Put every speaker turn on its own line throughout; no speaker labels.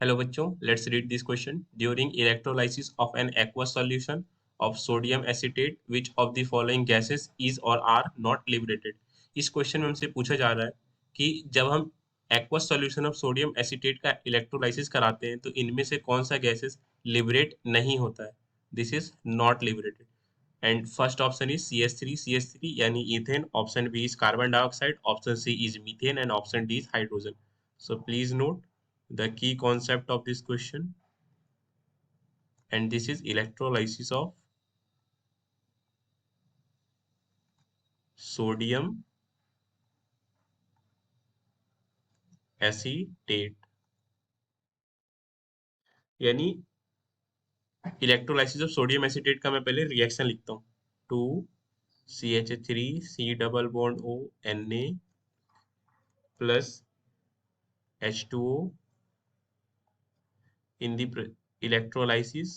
Hello बच्चों, let's read this question. During electrolysis of an aqueous solution of sodium acetate, which of the following gases is or are not liberated? इस question में हमसे पूछा जा रहा है कि जब हम aqueous solution of sodium acetate का इलेक्ट्रोलाइसिस कराते हैं तो इनमें से कौन सा गैसेस लिबरेट नहीं होता है. This is not liberated. And first option is CH3 यानी ethane. Option B is carbon dioxide. Option C is methane and option D is hydrogen. So please note the key concept of this question, and this is electrolysis of sodium acetate. यानी electrolysis of sodium acetate का मैं पहले reaction लिखता हूँ. 2CH3 C double bond O Na plus H2O in the electrolysis.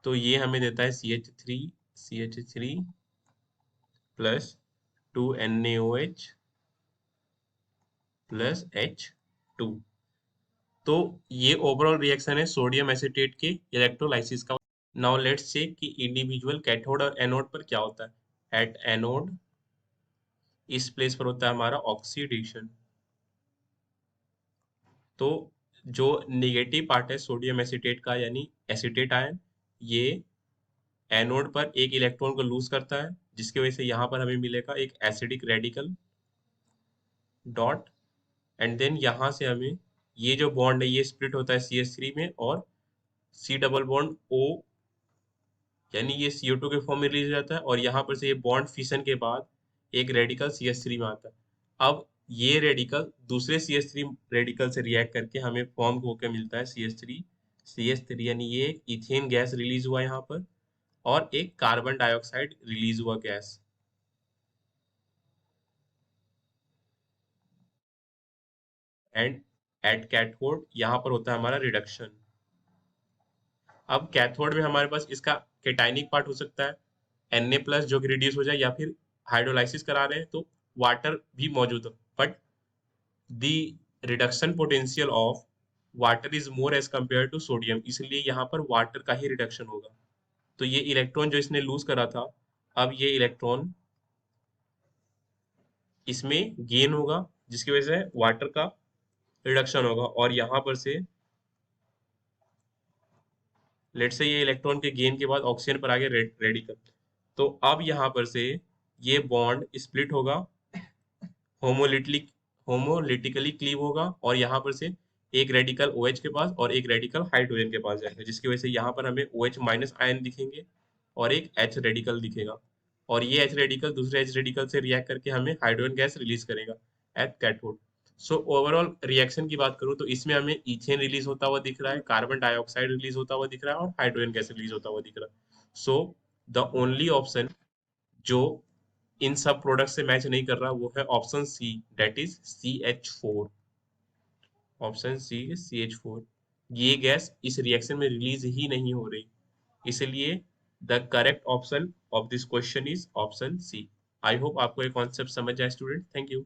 तो ये हमें देता है CH3 plus 2NaOH plus H2. तो ये ओवरऑल रिएक्शन है सोडियम एसिटेट के इलेक्ट्रोलाइसिस का. नाउ लेट्स चेक कि इंडिविजुअल कैथोड और एनोड पर क्या होता है. एट एनोड इस प्लेस पर होता है हमारा ऑक्सीडेशन. तो जो नेगेटिव पार्ट है सोडियम एसिटेट का यानी एसिटेट आयन, ये एनोड पर एक इलेक्ट्रॉन को लूज करता है, जिसकी वजह से यहाँ पर हमें मिलेगा एक acidic radical dot. And then यहाँ से हमें ये जो बॉन्ड है ये स्प्लिट होता है CH3 में, और C डबल बॉन्ड O यानी ये CO2 के फॉर्म में रिलीज हो जाता है, और यहाँ पर से ये बॉन्ड फिशन के बाद एक रेडिकल CH3 में आता है. अब ये रेडिकल दूसरे CH3 रेडिकल से रिएक्ट करके हमें फॉर्म होकर मिलता है CH3 यानी ये एक इथेन गैस रिलीज हुआ यहाँ पर, और एक कार्बन डाइऑक्साइड रिलीज हुआ गैस. एंड एट कैथोड यहाँ पर होता है हमारा रिडक्शन. अब कैथोड में हमारे पास इसका केटाइनिक पार्ट हो सकता है Na प्लस जो कि रिड्यूस हो जाए, या फिर हाइड्रोलाइसिस करा रहे हैं तो वाटर भी मौजूद हो, but the reduction potential of water is more as compare to sodium, इसलिए यहाँ पर वाटर का ही रिडक्शन होगा. तो ये इलेक्ट्रॉन जो इसने लूज करा था, अब ये इलेक्ट्रॉन इसमें गेन होगा, जिसकी वजह से वाटर का रिडक्शन होगा. और यहाँ पर से लेट से ये इलेक्ट्रॉन के गेन के बाद ऑक्सीजन पर आ गया रेडिकल. तो अब यहाँ पर से ये बॉन्ड स्प्लिट होगा, होमोलिटिक होमोलिटिकली क्लीव होगा, और यहाँ पर से एक रेडिकल OH के पास और एक रेडिकल हाइड्रोजन के पास जाएगा, जिसकी वजह से यहाँ पर हमें OH माइनस आयन दिखेंगे और एक H रेडिकल दिखेगा, और ये H रेडिकल दूसरे H रेडिकल से रिएक्ट करके हमें हाइड्रोजन गैस रिलीज करेगा at cathode. So overall reaction की बात करूं तो इसमें हमें इथेन रिलीज होता हुआ दिख रहा है, कार्बन डाइऑक्साइड रिलीज होता हुआ दिख रहा है, और हाइड्रोजन गैस रिलीज होता हुआ दिख रहा है. सो द ओनली ऑप्शन जो इन सब प्रोडक्ट से मैच नहीं कर रहा वो है option C, that is CH4. Option C CH4. ये गैस इस रिएक्शन में रिलीज ही नहीं हो रही, इसलिए the correct option of this question is option C. I hope आपको ये कॉन्सेप्ट समझ जाए स्टूडेंट. Thank you.